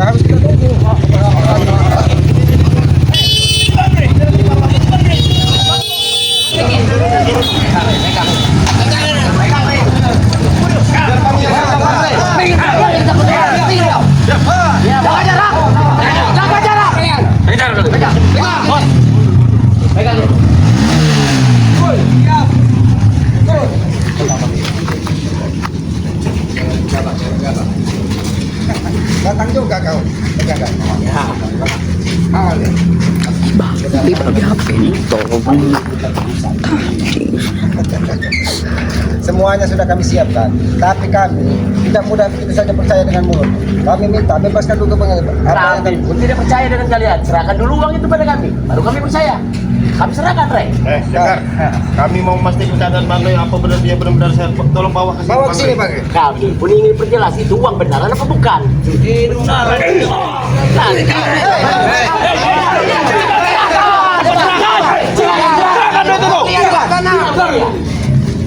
harus kita tunggu. Datang juga kau. Di bagi HP itu. Semuanya sudah kami siapkan, tapi kami tidak mudah begitu saja percaya dengan mulut. Kami minta bebaskan dulu Kami pun tidak percaya dengan kalian. Serahkan dulu uang itu pada kami, baru kami percaya. Kami serahkan, Rey. Dengar, kami mau memastikan keadaan Bang Rey apa benar dia benar-benar saya tolong bawa ke sini. Bawa ke sini, Bang Rey. Kami pun ingin perjelas itu uang beneran apa bukan.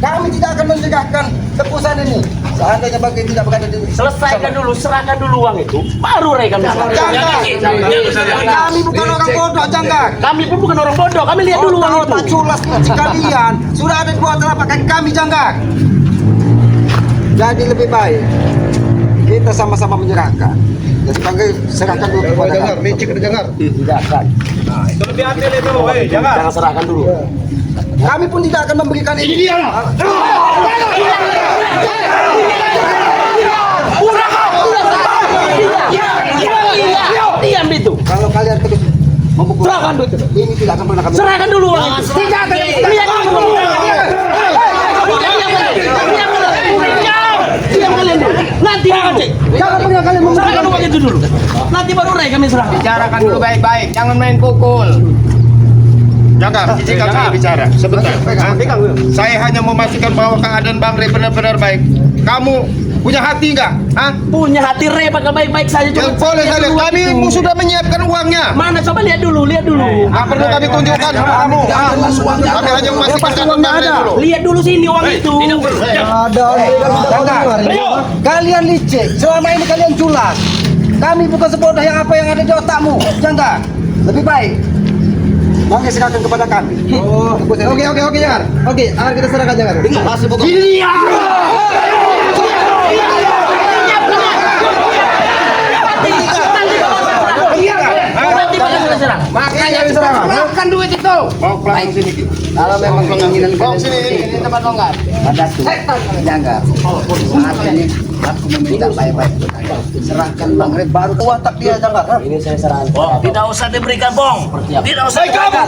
Kami tidak akan mencegahkan tebusan ini. Seandainya Bang Rey tidak berada di Selesaikan dulu, serahkan dulu uang itu, baru Rey kami serahkan. Kami bukan orang bodoh, Jangga. Kami pun bukan orang bodoh, kami lihat dulu uang itu. Tak culas sekalian. Sudah ada dua telapak kaki kami, Jangga. Jadi lebih baik kita sama-sama menyerahkan. Jadi Bang Rey serahkan dulu kepada kami. Licik dengar. Tidak akan. Nah, itu lebih adil itu, jangan. Jangan serahkan dulu. Kami pun tidak akan memberikan ini. Diam itu. Kalau kalian terus memukul, Serahkan dulu. ini tidak akan pernah kami. Serahkan dulu uang itu. Tidak akan. Lihat dulu. Diam kalian dulu. Nanti akan cek. Jangan pernah kalian Serahkan uang itu dulu. Nanti baru Rey kami serahkan. Bicarakan dulu baik-baik, jangan main pukul. Jangan, izinkan saya bicara sebentar. Saya hanya memastikan bahwa keadaan Bang Rey benar-benar baik. Kamu punya hati nggak? Hah? Punya hati Rey pakai baik-baik saja. Yang boleh saja. Kami sudah menyiapkan uangnya. Mana coba lihat dulu, lihat dulu. Nggak perlu kami tunjukkan sama kamu. Kami hanya memastikan keadaan Bang Rey dulu. Lihat dulu sini uang itu. Kalian licik. Selama ini kalian culas. Kami bukan sebodoh yang apa yang ada di otakmu. Jangan. Lebih baik Bang Rey serahkan kepada kami. Oke, jangan. Oke, kita serahkan jangan. Masih pokok. Makanya serahkan duit itu. Mau pulang sini. Kalau memang keinginan Bawa sini. Ini tempat longgar. pada tuh, jangan. Saat ini aku meminta baik-baik. Serahkan Bang Rey baru watak dia jangan. Ini saya serahkan. Tidak usah diberikan, Bong. Tidak usah diberikan.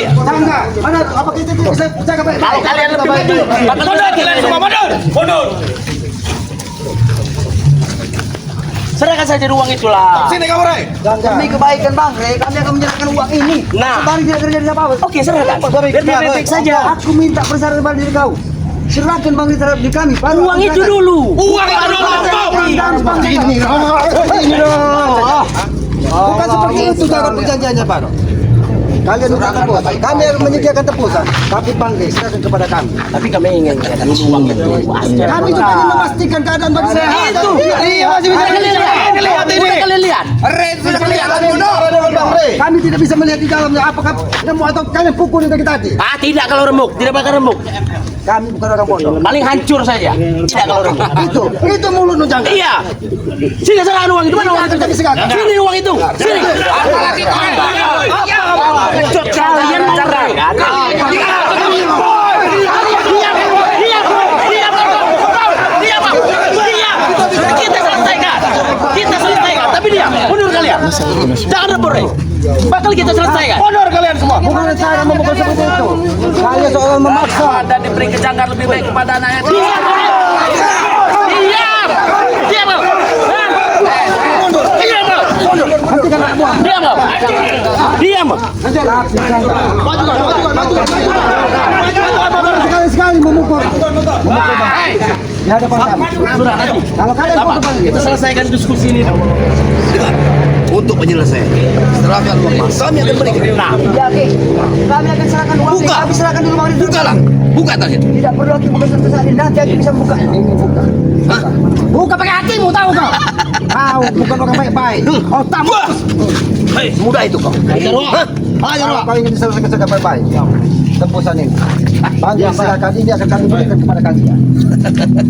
Jangan. Mana apa kita bisa jaga baik-baik. Kalau kalian lebih maju, Mundur, kalian semua mundur. Mundur. serahkan saja uang itulah. Sini kamu Rey. Demi kebaikan Bang Rey, kami akan menyerahkan uang ini. Nah. Bang tidak kerja di apa-apa. Oke, serahkan. Biar baik-baik saja. Aku minta persyaratan pada diri kau. Serahkan Bang Rey terhadap di kami. Baru Uang itu dulu. Uang itu dulu. Bukan seperti itu cara perjanjiannya Pak. Kalian sudah tebusan. Kami akan menyediakan tebusan, tapi Bang Rey serahkan kepada kami. Tapi kami ingin uang itu. Kami juga ingin memastikan keadaan Bang Rey sehat. Itu. Iya, masih bisa Kalian lihat. Udah kalian lihat. Rey sudah kelihatan bodoh. Bang Rey. Kami tidak bisa melihat di dalamnya apakah nemu atau kalian pukul dari tadi. Ah, tidak kalau remuk, tidak bakal remuk. Kami bukan orang bodoh. Paling hancur saja. Tidak kalau remuk. Itu mulut nu jangan. Iya. Sini serahkan uang itu. Mana uang itu? Sini uang itu. Sini. Kalian mau serahkan? Kita selesaikan. Kita selesaikan. Tapi dia mundur kalian. Jangan rebut. Bakal kita selesaikan. Honor kalian semua. Bukan cara memukul seperti itu. Kalian soal memaksa. Dan diberi kejanggalan lebih baik kepada anaknya. Diam. Diam. Hentikan anak buah. Diam. Diam. Sekali-sekali memukul. Di hadapan kami. Sudah nanti. Kalau kalian Kita selesaikan diskusi ini. untuk penyelesaian. Serahkan uang mas, kami akan berikan. Nah, Ya, Ki. Kami akan serahkan uang. Buka. Kami serahkan dulu uang itu. Buka lah, buka tadi. Tidak perlu lagi buka sampai saat ini. Nanti aku bisa buka. Ini buka. Hah? Buka pakai hatimu, tahu kau? Tahu, bukan orang baik-baik. Oh, tahu. Hei, mudah itu kau. Hah? Ayo, Kalau Wak. kau ingin diselesaikan secara baik-baik, tembusan ini. Bantu silakan ini akan kami berikan kepada kalian.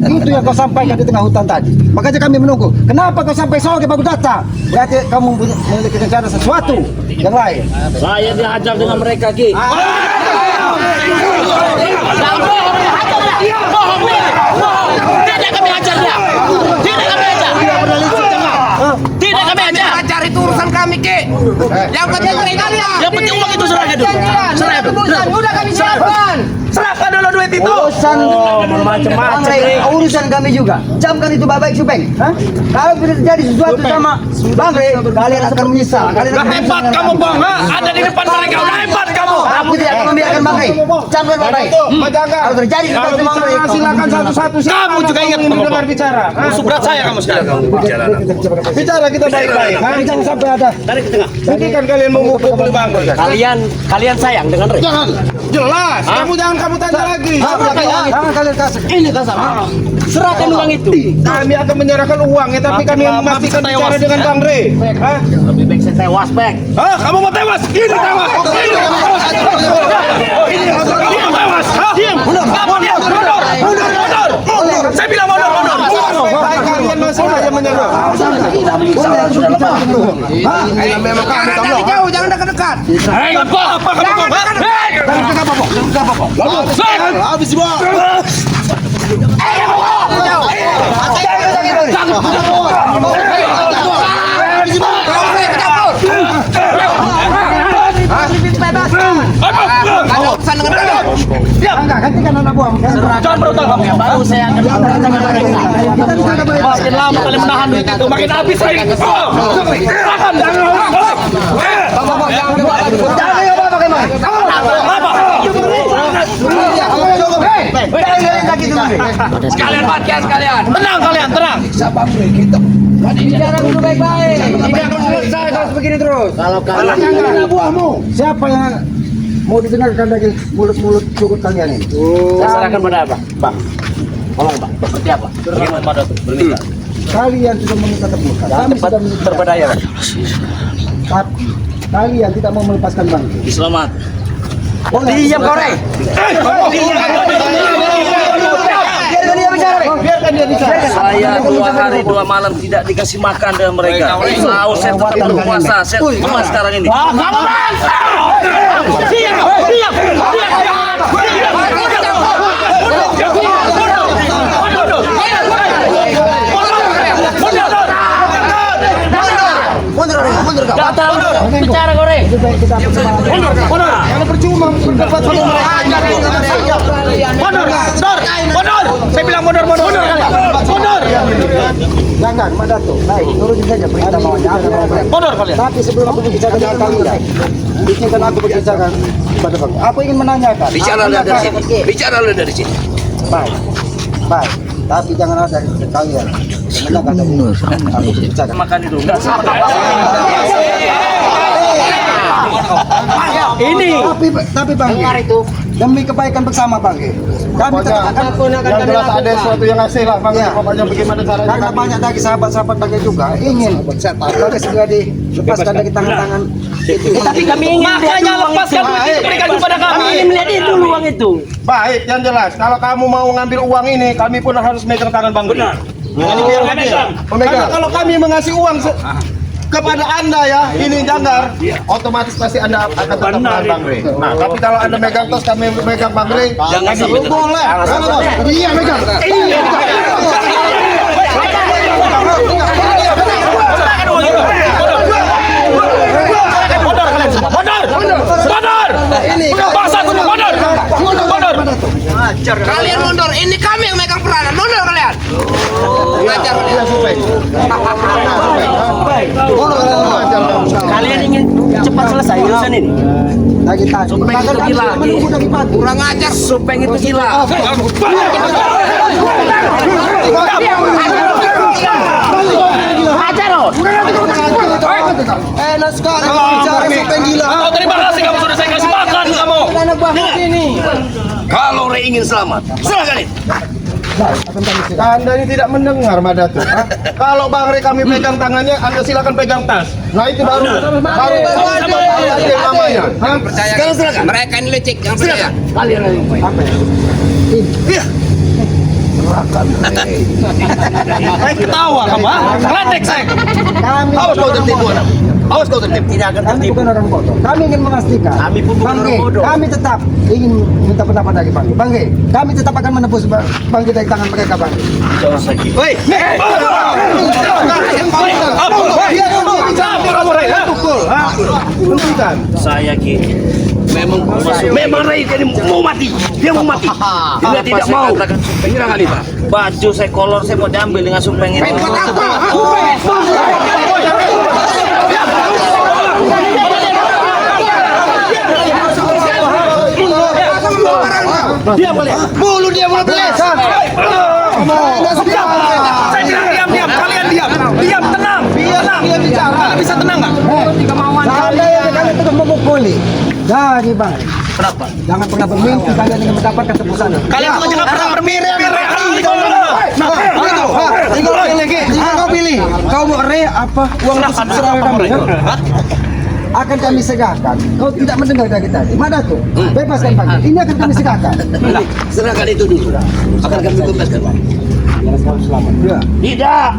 Itu yang kau sampaikan di tengah hutan tadi. Makanya kami menunggu. Kenapa kau sampai sore baru datang? Berarti kamu memiliki rencana sesuatu yang lain. Saya dihajar dengan mereka, Ki. tidak kami hajar dia. Tidak kami hajar. Tidak kami hajar. Cari itu urusan kami, Ki. Yang penting mereka Yang penting uang itu serahkan dulu. Serahkan dulu. udah kami serahkan. Serahkan dulu duit itu. Urusan macam-macam, Bang Rey, urusan kami juga. Camkan itu baik-baik Supeng. Hah? Kalau tidak terjadi sesuatu sama Bang Rey, kalian akan menyesal. Kalian akan Hebat kamu, Bang. Ha? Ada di depan mereka. Udah hebat kamu. Aku tidak akan membiarkan Bang Rey. Camkan baik-baik. Kalau terjadi sesuatu sama Bang Rey, Silakan satu-satu. Kamu juga ingat mendengar bicara. musuh berat saya kamu sekarang. Bicara kita baik-baik. jangan sampai ada. Tarik ke tengah. Mungkin kan kalian memukul Bang Rey. Kalian sayang dengan Rey. Jangan. Jelas. Jangan kamu tanya lagi. Jangan kalian kasih. Ini kan sama. Serahkan uang itu. Kami akan menyerahkan uangnya, tapi kami yang memastikan bicara dengan Bang Rey. Hah? Lebih baik saya tewas, Bek. Hah? Kamu mau tewas? Ini tewas. Ini tewas. Ini tewas. Hah? Diam. Mundur. Saya bilang mundur. Kalian masih saja menyerah. Memang kamu tahu. Jauh, jangan dekat-dekat. Hei, apa kamu? Habis semua. Ada urusan dengan kalian. Gantikan anak buah. Jangan berutang kamu. Baru saya akan makin lama kalian menahan duit itu makin habis saya. Serahkan. Sekalian matian sekalian. Tenang kalian, tenang. Bicara dulu baik-baik. Tidak akan selesai kalau begini terus. Kalau anak buahmu, siapa yang mau didengarkan dari mulut-mulut cukup kalian ini? Saya serahkan pada apa? Bang. Tolong, Bang. Seperti apa? Bagaimana pada berminta? Kalian sudah meminta tebusan. Kami sudah meminta Berbedaya, Bang. tapi kalian tidak mau melepaskan Bang. Selamat. Diam kau, Rey. Biarkan dia bicara. Saya 2 hari 2 malam tidak dikasih makan dengan mereka. Tahu saya tetap berpuasa. Saya cuma sekarang ini. Kamu bang! Diam! Mundur kau. Bicara kau, Rey. Mundur. Karena percuma berdebat sama mereka. Mundur! Saya bilang mundur kalian. Mundur! Jangan, Madato. Baik, turutin saja perintah maunya. Mundur kalian. Tapi sebelum aku berbicara dengan kalian, izinkan aku berbicara kepada Bang. Aku ingin menanyakan. Bicara dari sini. Bicara dari sini. Baik. Tapi jangan ada dari kalian. Mendengar dari aku berbicara. Makan itu. Enggak sama. Ini. Tapi Bang, itu demi kebaikan bersama Bang. Kami tetap akan Yang jelas ada sesuatu yang asli lah Bang. Ya. Pokoknya bagaimana caranya karena kami. banyak dari sahabat-sahabat Bang juga ingin Bang segera dilepaskan dari tangan-tangan itu. Tapi kami ingin makanya lepaskan duit itu berikan kepada kami. Kami ingin melihat itu uang itu. Baik, yang jelas. Kalau kamu mau ngambil uang ini, kami pun harus megang tangan Bang Rey. Ini biar adil. Karena kalau kami mengasih uang kepada Anda ya, ini janggar, otomatis pasti Anda akan tetap menahan Bang Rey. Nah, tapi kalau Anda megang tos, kami megang Bang Rey, Jangan jadi sampai boleh. Iya, megang. Kalian mundur. Ini kami yang megang peranan. Mundur kalian. Ngajar kalian. Kalian ingin cepat selesai urusan ini? Lagi tadi. Supeng itu gila. Kurang ajar. Supeng itu gila. Hajar, Enak sekali bicara sampai gila. Kau terima kasih kamu sudah saya kasih makan kamu. Anak buah ini. Kalau Rey ingin selamat, serahkan itu. Anda ini tidak mendengar Madatu. Kalau Bang Rey kami pegang tangannya, Anda silakan pegang tas. Nah itu baru namanya. Sekarang silakan. Mereka ini lecek, jangan percaya. Ketawa kamu, ledek saya. Awas kau tertipu anak. Awas kau tertipu. Tidak akan Kami tertipu. bukan orang bodoh. Kami ingin memastikan. Kami pun bukan Bang orang Ge, bodoh. kami tetap ingin minta pendapat dari Bang Ge. Bang Ge, kami tetap akan menebus Bang Ge dari tangan mereka, Bang Ge. Jangan sakit. Woi, Saya kini memang Rey jadi mau mati. Dia mau mati. Dia tidak mau. Baju saya kolor saya mau diambil dengan sumpeng ini. dia boleh. Bulu dia boleh beles. Saya bilang diam. Kalian diam. Diam, tenang. Tenang. Dia bicara. Kalian bisa tenang nggak? Seandainya kalian terus memukuli, jadi Bang, Kenapa? jangan pernah bermimpi kalian ingin mendapatkan tebusan. Kalian juga jangan pernah bermimpi. Tinggal lagi. Jika kau pilih, kau mau Rey apa uang serahkan kami? Akan kami segahkan. Kau tidak mendengar dari tadi. Mana tuh? Bebaskan Bang Ge. Ini akan kami segahkan. Serahkan itu dulu. Akan kami bebaskan. Ya. Tidak.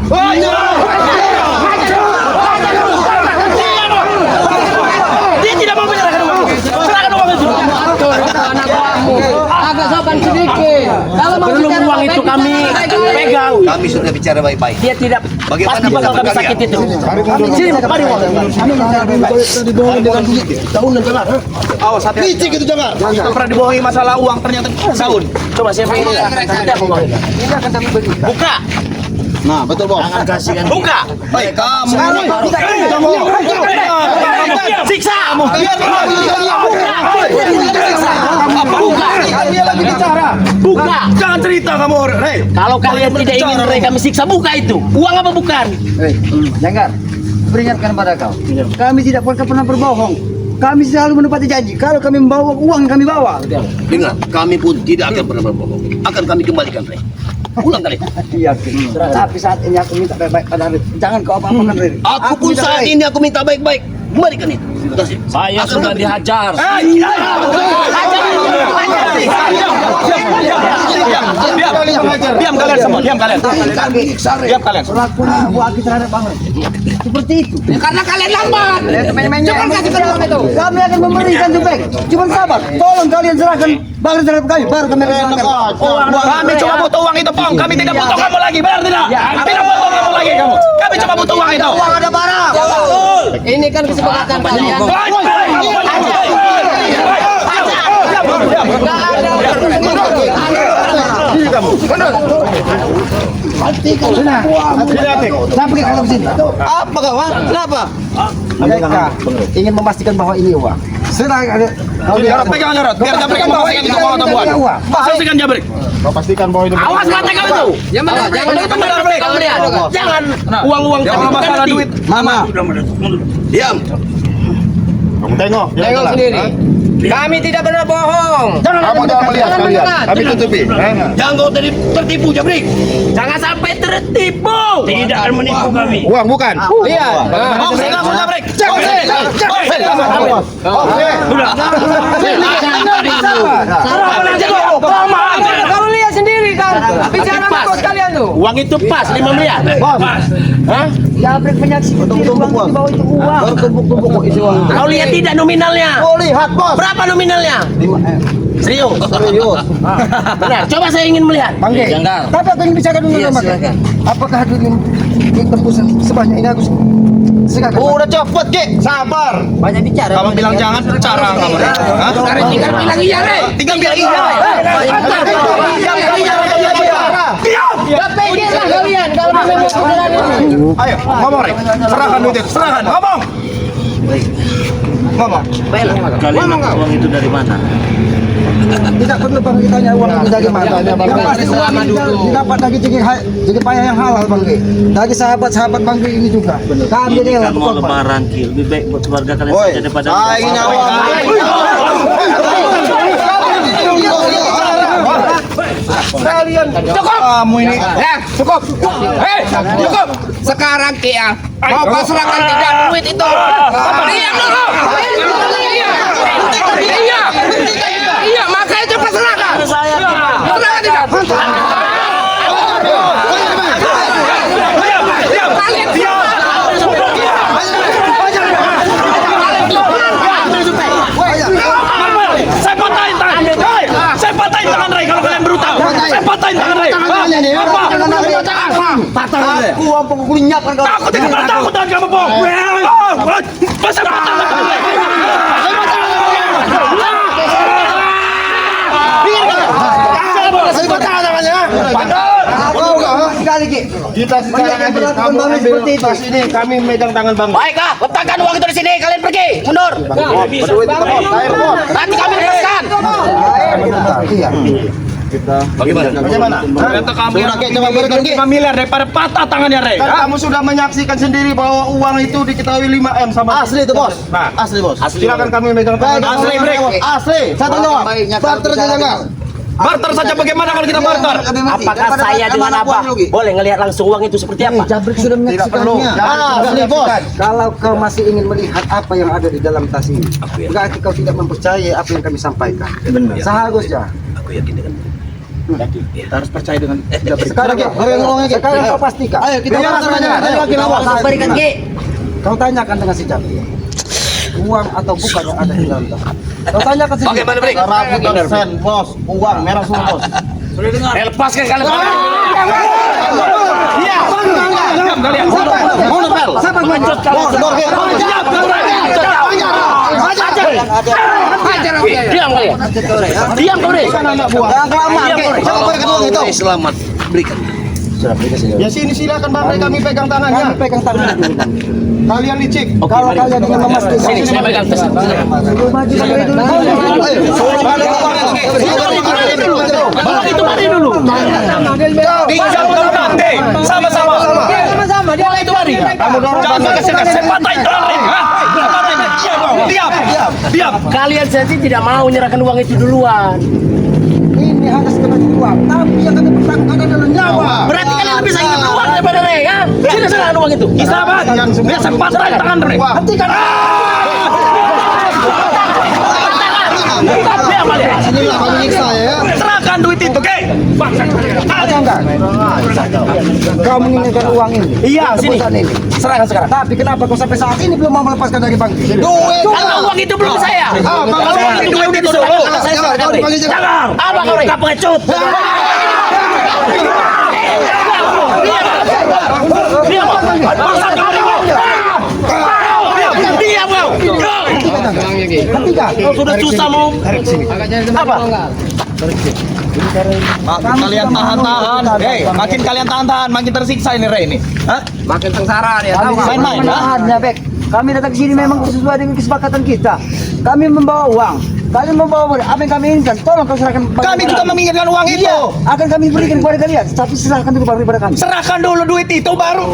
Dia tidak mau menyerahkan uang. Serahkan uang itu. Agak sopan sedikit. Kalau mau Belum bicara uang itu baik-baik, kami bicara baik-baik. pegang. Kami sudah bicara baik-baik. Dia tidak Bagaimana pasti bakal pendapat kami kalian? sakit itu. Sini, mari uang. Kami bicara bebas. Dibohongi dengan duit. Tahunan jangan. Awas hati. Licik itu jangan. Kita pernah dibohongi masalah uang ternyata tahun. Coba saya pengen lihat. Nanti apa uang? Ini akan kami berikan. Buka. Nah, betul bos. Jangan kasihkan. Buka. Baik, kamu. Siksa. Dia lagi bicara. Buka. Jangan cerita kamu, Rey. Kalau kalian tidak ingin Rey kami siksa, buka itu. Uang apa bukan? Jangan. Peringatkan pada kau. Kami tidak pernah berbohong. Kami selalu menepati janji. Kalau kami membawa uang, kami bawa. Dengar, kami pun tidak akan pernah berbohong. Akan kami kembalikan Rey. Ulang kali. Yakin. Tapi saat ini aku minta baik-baik pada Rey. Jangan kau apa-apakan Rey. Aku pun minta saat baik. ini aku minta baik-baik. Kembalikan itu. Saya sudah dihajar. Diam kalian semua, diam kalian. Diam kalian. Perlakuan Ibu Aki terhadap Bang Rey seperti itu. Karena kalian lambat. Cepat kasih uang itu. Kami akan memberikan baik. Cuma sabar. Tolong kalian serahkan Bang Rey terhadap kami. Baru kami akan serahkan. Kami cuma butuh uang itu, Pong. Kami tidak butuh kamu lagi, benar tidak? Tidak butuh kamu lagi kamu. Kami cuma butuh uang itu. Ada barang. Ini kan kesepakatan kalian. Saya pergi kalau sini. Apa kawan? Kenapa? Mereka ingin memastikan bahwa ini uang. Serahkan. Jarot pegang Jarot. Biar Jabrik yang bawa itu kamu atau buat. Pastikan Jabrik. Pastikan bahwa itu. Awas kata kamu tuh. Jangan uang-uang Kalau bukan masalah nanti. duit, Mama. Diam. Kamu tengok. Tengok sendiri. Kami tidak pernah bohong. Kamu jangan melihat kalian. Kami tutupi. Jangan kau tertipu, Jabrik. Jangan sampai tertipu. Tidak akan menipu kami. Uang bukan? Iya. Omset kamu Jabrik. Kamu lihat sendiri kan. Bicara Pas. bos kalian tuh. Uang itu pas 5 miliar. Hah? Jabrik menyaksikan uang di bawah itu uang. Tumpuk-tumpuk isi uang. Kau lihat tidak nominalnya? Oh lihat bos. Berapa nominalnya? Serius? Serius. Benar. Coba saya ingin melihat. Bang Ge. Tapi aku ingin bicara dulu sama kau. Apakah aku ingin tembus sebanyak ini aku silakan. Udah cepet, Ki. Sabar. Banyak bicara. Kamu bilang jangan bicara kamu. Hah? Tinggal bilang iya, Rey. Tinggal bilang iya. Gak pengen lah kalian kalau mau beneran ini. Ayo, ngomong, Rey. Serahkan duit itu. Serahkan. Ngomong. Ngomong. Kalian uang itu dari mana? Tidak perlu Bang ditanya uang itu dari mana. Yang pasti uang ini didapat dari jadi payah yang halal Bang. Dari sahabat-sahabat Bang ini juga. Kami rela Mau lebaran Ki, lebih baik buat keluarga kalian saja daripada Kalian Cukup. kamu ini. Cukup. Hei, cukup. Sekarang Kia mau kau serahkan tidak duit itu. Diam dulu. Iya. Iya, makanya cepat serahkan. Serahkan tidak. Saya patahin tangan. Saya patahin tangan Ray kalau kalian berutang. Saya patahin tangan Ray. Aku uang pengukul minyak kan kau. Takut dengan takut tangan kamu, Bong. Masa patahin tangan Ray. Sekali Ki. Kita sekarang kamu ambil tas ini, kami megang tangan Bang. Baiklah, letakkan uang itu di sini. Kalian pergi, mundur. Nanti kami lepaskan. Iya. Bagaimana? Kata kamu yang coba berikan 5 miliar daripada patah tangannya Ray. Kan kamu sudah menyaksikan sendiri bahwa uang itu diketahui 5M sama Asli itu bos. Nah, Asli bos. silakan kami megang tangan. Asli, break. Asli. Satu jawab. Barter saja enggak? Barter saja bagaimana kalau kita barter? Apakah saya dengan Abah boleh ngelihat langsung uang itu seperti apa? Jabrik sudah Tidak perlu. menyaksikannya. Asli bos. Kalau kau masih ingin melihat apa yang ada di dalam tas ini, berarti kau tidak mempercayai apa yang kami sampaikan. Seharusnya. aku yakin dengan Kita harus percaya dengan Sekarang sekarang kau pastikan. Ayo kita barter saja. Ayo lagi lawan. Berikan Ki. Kau tanyakan dengan si Jabrik. Uang atau bukan yang ada di dalam tas. Kau tanyakan sendiri. bagaimana Brik? 100% bos. Uang merah semua bos. Lepaskan kalian. Iya. Diam kalian. Mau nempel. Siapa yang mencot kau? Bos, dor, Diam kalian. Diam kau Ray. Selamat berikan. Ya sini silakan Bang Ray, kami pegang Kami tangannya. pegang tangan dulu. Kalian licik. Kalau kalian ingin memastikan. Sini saya pegang tas. Maju dulu. Bawa itu mari dulu. Pinjam kalau nanti. Sama-sama. Sama-sama dia Bawa itu mari. Jangan kasih saya patahin tangan Ray. Diam. Kalian saja tidak mau menyerahkan uang itu duluan. Ini hanya sekedar uang, tapi yang kami pertaruhkan adalah nyawa. Berarti kalian lebih sayang uang daripada Ray, ya? Sini serahkan uang itu. Sahabat, biar saya patahin tangan Ray. Hentikan. Diam kalian. Inilah kami nyiksa ya. Serahkan duit itu, oke? Ada enggak? Kau menginginkan uang ini? Iya, Untuk sini. perusahaan ini. Serahkan sekarang. Tapi kenapa kau sampai saat ini belum mau melepaskan dari bank? Karena uang itu belum saya. Kalau duit itu dulu. Saya serahkan Ray. Jangan. Apa kau Ray? Kau pengecut. Diam. Paksa kau Ray. Diam kau. Hentikan. Kau sudah susah mau. Apa? Kalian tahan-tahan. Makin kalian tahan-tahan, makin tersiksa ini Ray ini. Hah? Makin sengsara dia. Main-main, ha? Maafnya, Bek. Kami datang ke sini memang sesuai dengan kesepakatan kita. Kami membawa uang. Kalian membawa apa yang kami inginkan. Tolong kau serahkan. Kami juga menginginkan uang itu. Iya, akan kami berikan kepada kalian. Tapi serahkan dulu baru kepada kami. Serahkan dulu duit itu baru.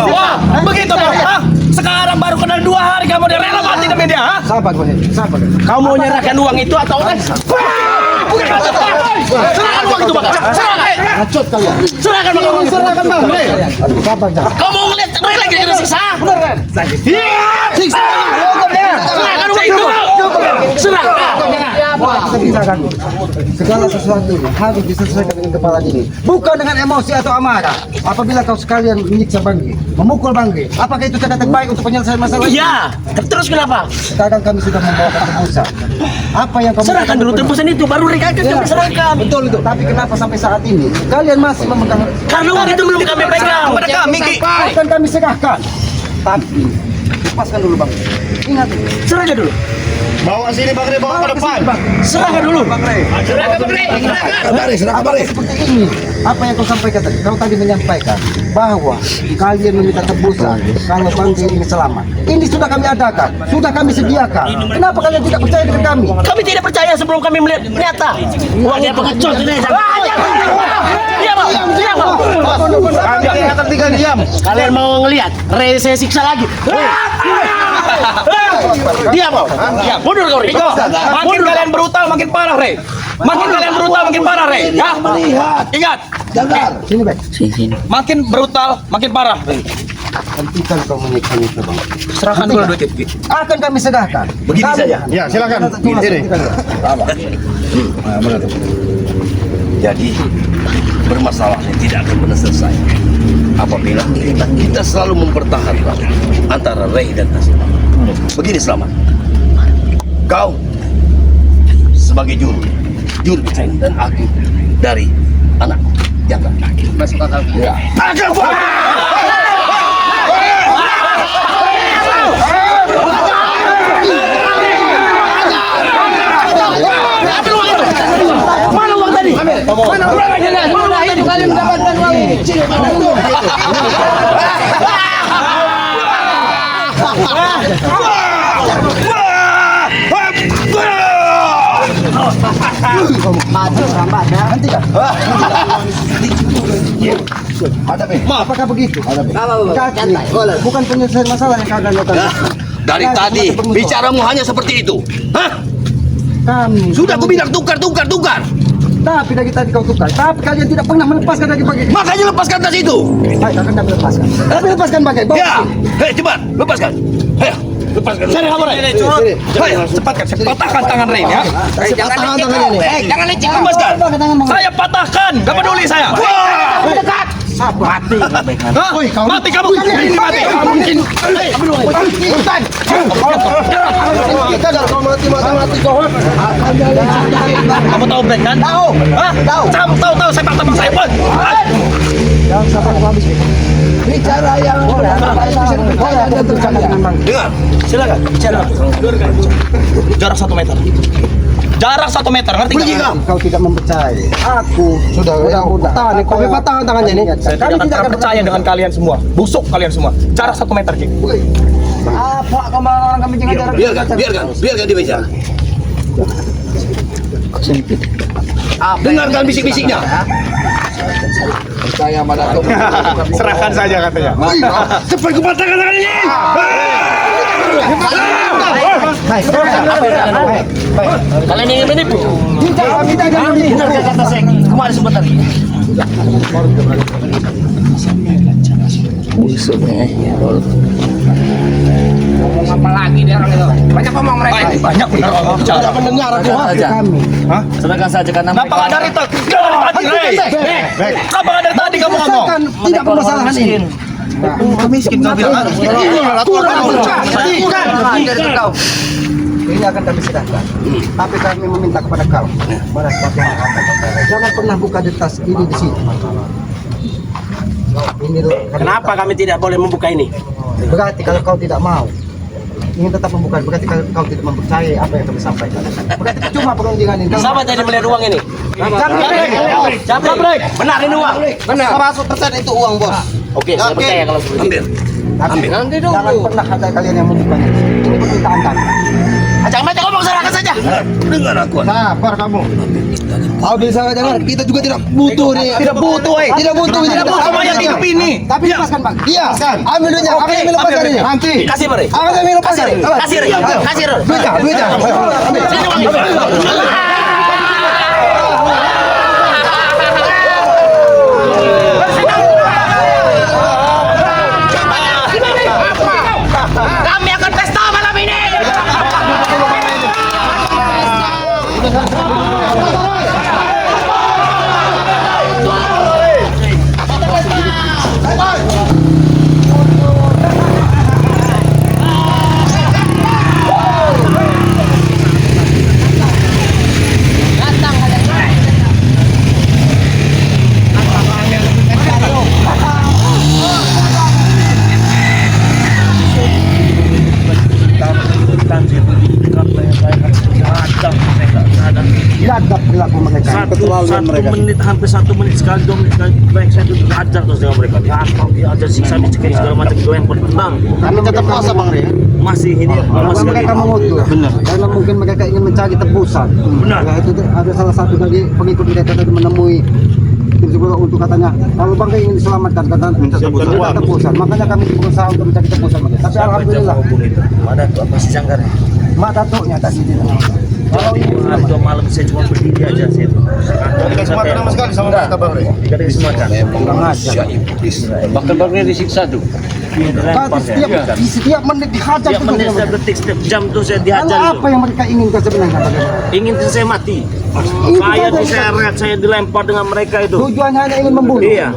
Wah, begitu dong. Hah? Sekarang baru kenal 2 hari kamu udah rela mati demi dia, ha? Sabar, Bang. Sabar. Kamu mau nyerahkan uang itu atau enggak? Serahkan uang itu, Bang. Serahkan. Ngacut kalian. Serahkan Bang. Serahkan, Bang. Aduh, sabar, Bang. Kamu mau ngeliat Ray lagi kena siksa? Iya. Serahkan uang itu. Serahkan. Serahkan. Segala sesuatu harus diselesaikan dengan kepala dingin. Bukan dengan emosi atau amarah. Apabila kau sekalian menyiksa Banggi, memukul Banggi, apakah itu tidak terbaik untuk penyelesaian masalah ini? Iya. Terus kenapa? Sekarang kami sudah membawakan tebusan. Apa yang kamu Serahkan dulu tebusan itu, baru Ray akan kami serahkan. Betul itu. Tapi kenapa sampai saat ini kalian masih memegang? Karena uang itu belum kami pegang. Kepada kami, Ki. Akan kami serahkan. Tapi lepaskan dulu Bang. Ingat ini. Serahkan dulu. Bawa sini Bang Ray, bawa ke depan. Serahkan dulu. Serahkan Bang Ray. Serahkan. Seperti ini. Apa yang kau sampaikan tadi? Kau tadi menyampaikan bahwa kalian meminta tebusan kalau Bangke ini selamat. Ini sudah kami adakan, sudah kami sediakan. Kenapa kalian tidak percaya dengan kami? Kami tidak percaya sebelum kami melihat nyata. Uangnya pengecut ini. Diam, diam. Kalian tinggal diam. Kalian mau ngelihat? Rey saya siksa lagi. Diam kau. Mundur kau, Rey. Makin kalian brutal makin parah, Rey. Makin kalian brutal makin parah, Rey. Ya? Ingat. Sini, Bang. Makin brutal makin parah, Rey. Hentikan kau menyiksa-nyiksa, Bang. Serahkan dulu duit itu. Akan kami sedahkan. Begini Kami- saja. Ya, silakan. Ini. Jadi bermasalahnya tidak akan pernah selesai apabila kita selalu mempertahankan antara Rey dan Taslim. Begini Selamat, kau sebagai juru bicara dan aku dari anak jangan masuk akal. Ya. Mana uang tadi? Mana uang tadi? Sudah itu kalian mendapatkan uang ini. Hentikan. Apakah begitu? Kaki, bukan penyelesaian masalah yang kalian lakukan. Dari tadi bicaramu hanya seperti itu. Hah? Kami Sudah aku bilang tukar. tapi dari tadi kau tukar. Tapi kalian tidak pernah melepaskan dari bagai. Makanya lepaskan tas itu. Baik, akan kami lepaskan. Tapi lepaskan bagai. Bawa Ya, sini. cepat, lepaskan. Ayo, lepaskan. Sini kamu, Rey. Ayo, cepatkan. Saya patahkan tangan Rey ya. Jangan licik kau. Jangan licik kau. Lepaskan. Saya patahkan. Gak peduli saya. Dekat. Mati. Hah? Mati kamu. Ini mati. Mungkin. Kamu tahu break kan? Tahu. Hah? Tahu. Saya patah bang saya pun. Jangan sampai kau habis. Bicara yang Dengar. Silakan. Jarak 1 meter. Jarak 1 meter. Ngerti nggak? Kau tidak mempercayai. Aku sudah. Tahan, kau patahkan tangannya ini. Saya tidak akan pernah percaya dengan kalian semua. Busuk kalian semua. Jarak 1 meter, Ki. Apa kau melarang kami jangan jarak? Biarkan dia bicara. Dengarkan bisik-bisiknya. Serahkan saja katanya. Cepat kupatahkan tangan ini. Kalian ingin menipu? Benar kata saya kemarin sebentar. Ngomong apa lagi dia orang itu? Banyak ngomong mereka. Banyak benar orang bicara. Mendengar aku kami. Serahkan saja karena Kenapa nggak dari tadi? Kenapa nggak dari tadi kamu ngomong? Kan tidak permasalahan ini. Miskin kau bilang. Ini akan kami sedangkan. Tapi kami meminta kepada kau, jangan pernah buka di tas ini di sini. Ini Kenapa kami tidak boleh membuka ini? berarti kalau kau tidak mau ingin tetap membuka, berarti kalau kau tidak mempercayai apa yang kami sampaikan. Berarti cuma perundingan ini. Siapa tadi melihat uang ini? Jabrek. Benar ini uang. Benar. 100% itu uang, Bos. Oke, saya percaya kalau seperti itu. Ambil. Nanti dulu. Jangan pernah ada kalian yang membukanya. Ini permintaan kami. Jangan banyak ngomong, serahkan saja. Dengar aku. Sabar kamu. Kau bisa jangan. Kita juga tidak butuh nih. Tidak butuh, Tidak butuh. Tidak butuh mayat hidup ini. Tapi lepaskan, Bang. Iya. Ambil duitnya. Akan kami lepaskan ini. Nanti. Kasih, Bari. Akan kami lepaskan. Kasih, Rey. Kasih, Rey. Duitnya. Ambil. Sini uangnya. Kami akan pesta malam ini. 1 menit hampir 1 menit sekali 2 menit sekali baik saya tuh diajar terus dengan mereka diajar siksa dicekik segala macam dilempar tendang Kami tetap puasa Bang Re. masih ini Karena mereka mengutuk. Benar. Karena mungkin mereka ingin mencari tebusan. Benar. Ya, itu ada salah satu dari pengikut mereka tadi menemui tim sekolah untuk katanya kalau Bang Re ingin diselamatkan kata minta tebusan. Makanya kami berusaha untuk mencari tebusan. Tapi alhamdulillah. ada tuh apa sih jangkar Mak datuknya tak sini. Kalau ini hari itu malam saya cuma berdiri aja saya tuh Dikasih mata sama sekali sama mereka Bang Re. dikasih semua kan kurang ajar. Bahkan Bang Re disiksa tuh. dilempar saya Setiap menit dihajar setiap menit setiap detik setiap jam tuh saya dihajar Lalu itu apa yang mereka inginkan sebenarnya bagaimana? ingin saya mati Itu saya saja. diseret saya dilempar dengan mereka itu Tujuannya hanya ingin membunuh. iya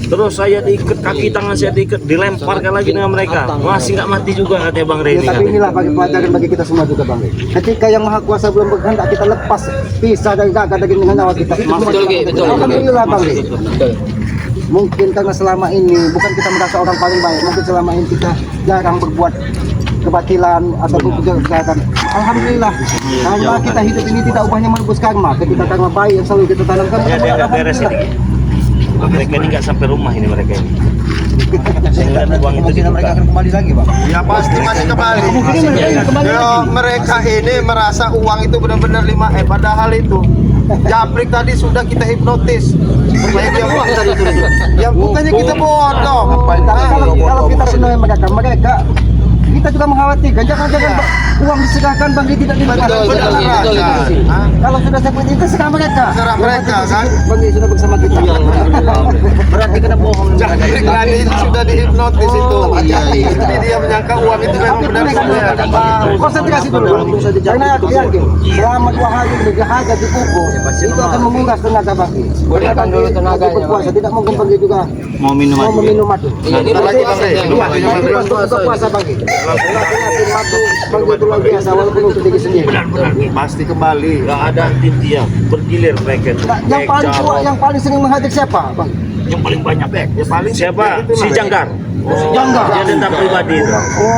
terus saya diikat kaki tangan saya diikat dilemparkan lagi dengan mereka masih nggak mati juga katanya Bang Reni Ya, tapi inilah bagi pelajaran bagi kita semua juga Bang. Ketika yang Maha Kuasa belum berkehendak kita lepas pisah dari gagal dengan nyawa kita. Itu Betul. Alhamdulillah Bang. Mungkin karena selama ini bukan kita merasa orang paling baik, mungkin selama ini kita jarang berbuat kebatilan ataupun juga kejahatan. Alhamdulillah, karena kita hidup ini tidak ubahnya menebus karma. Ketika karma baik yang selalu kita tanamkan, ya dia nggak beres ini mereka ini nggak sampai rumah ini mereka ini saya lihat uang itu dibuka kembali lagi Bang. Ya pasti masih kembali. Ya, mereka ini merasa uang itu benar-benar 5M. Padahal itu Japrik tadi sudah kita hipnotis supaya dia uang tadi itu. Yang bukannya kita bodoh. Tapi kalau kita sebenarnya mereka kita juga mengkhawatirkan jangan uang diserahkan Bang Reni tidak diberikan. Kalau sudah seperti itu serah mereka. Serah mereka, kan? Bang Reni sudah bersama kita. berarti kena bohong Japrik tadi sudah dihipnotis itu. Jadi dia menyangka uang itu memang benar-benar. Konsentrasi dulu. Karena aku yakin selama 2 hari ini dihajar dipukul itu akan menguras tenaga Bang Reni. Gunakan dulu tenaganya, Berpuasa tidak mungkin Bang Reni juga mau meminum madu. Lagi Bang Re. Berpuasa Bang Reni. Yakin madu Bang Reni itu luar biasa walaupun untuk diri sendiri. Pasti kembali. nggak ada henti dia bergilir mereka itu Nah, yang baik paling tua, calon yang paling sering menghajar siapa, Bang? yang paling banyak Ya paling siapa itu si lah. Janggar Janggar. dia dendam pribadi itu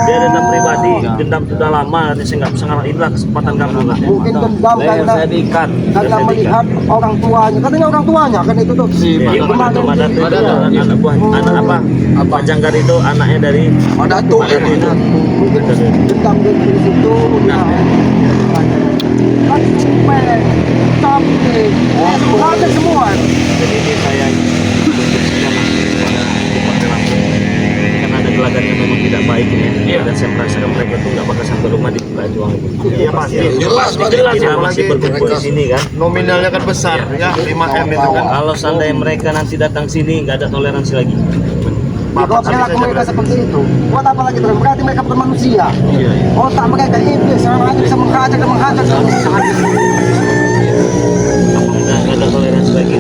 dia dendam pribadi dendam sudah lama dia nggak bisa ngarang inilah kesempatan kamu lah Mungkin dendam leher karena saya diikat karena melihat orang tuanya, katanya orang tuanya kan itu tuh. Iya, Madat itu anak buah anak apa Janggar itu anaknya dari Madatu itu mungkin dendam dari situ. Nah, kan supaya tapi ada semua. jadi ini saya karena ada gelagatnya memang tidak baik ini dan saya merasakan mereka tuh nggak bakal sampai rumah dibuka itu uang itu Iya pasti. jelas kita masih berkumpul di sini kan Nominalnya kan besar ya 5M itu kan. kalau seandainya mereka nanti datang sini nggak ada toleransi lagi Ya, kalau perilaku mereka seperti itu, buat apa lagi terus? Berarti mereka bukan manusia. Otak mereka iblis, sama aja bisa menghajar dan menghajar. nggak ada toleransi lagi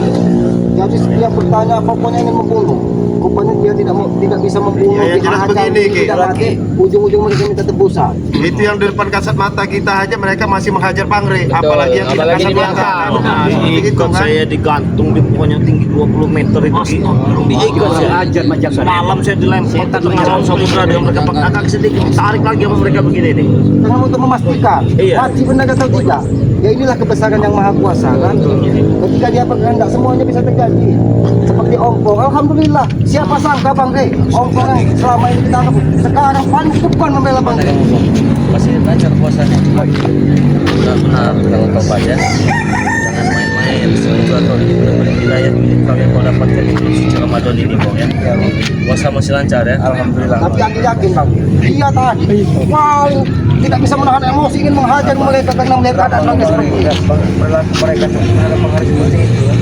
Jadi dia bertanya, pokoknya ingin membunuh. Rupanya dia tidak bisa membunuh. Ya, jelas dihajar, begini, Ki. tidak mati. Ujung-ujung mereka minta tebusan. Itu yang di depan kasat mata kita aja mereka masih menghajar Bang Re. Apalagi yang tidak kasat mata. Nah, seperti itu ikut kan. saya digantung di pohon yang tinggi 20 meter itu diikat saya Ajar macam malam saya dilempar ke tengah laut samudra dengan mereka agak sedikit tarik lagi sama mereka begini nih Karena untuk memastikan Iya. mati benar atau tidak. Ya inilah kebesaran yang Maha Kuasa kan. Ketika dia berkehendak semuanya bisa terjadi. Seperti Ongkong, alhamdulillah. Siapa sangka Bang Re? Ongkong yang selama ini kita anggap sekarang paling depan membela Bang Re. masih lancar puasanya benar-benar kalau tobat ya jangan main-main atau benar-benar wilayah kalian mau dapatkan itu suci Ramadan ini Bang ya puasa masih lancar ya alhamdulillah Tapi aku yakin Bang, dia tadi paling tidak bisa menahan emosi ingin menghajar mereka karena melihat keadaan mereka seperti ini. perilaku mereka sebenarnya seperti itu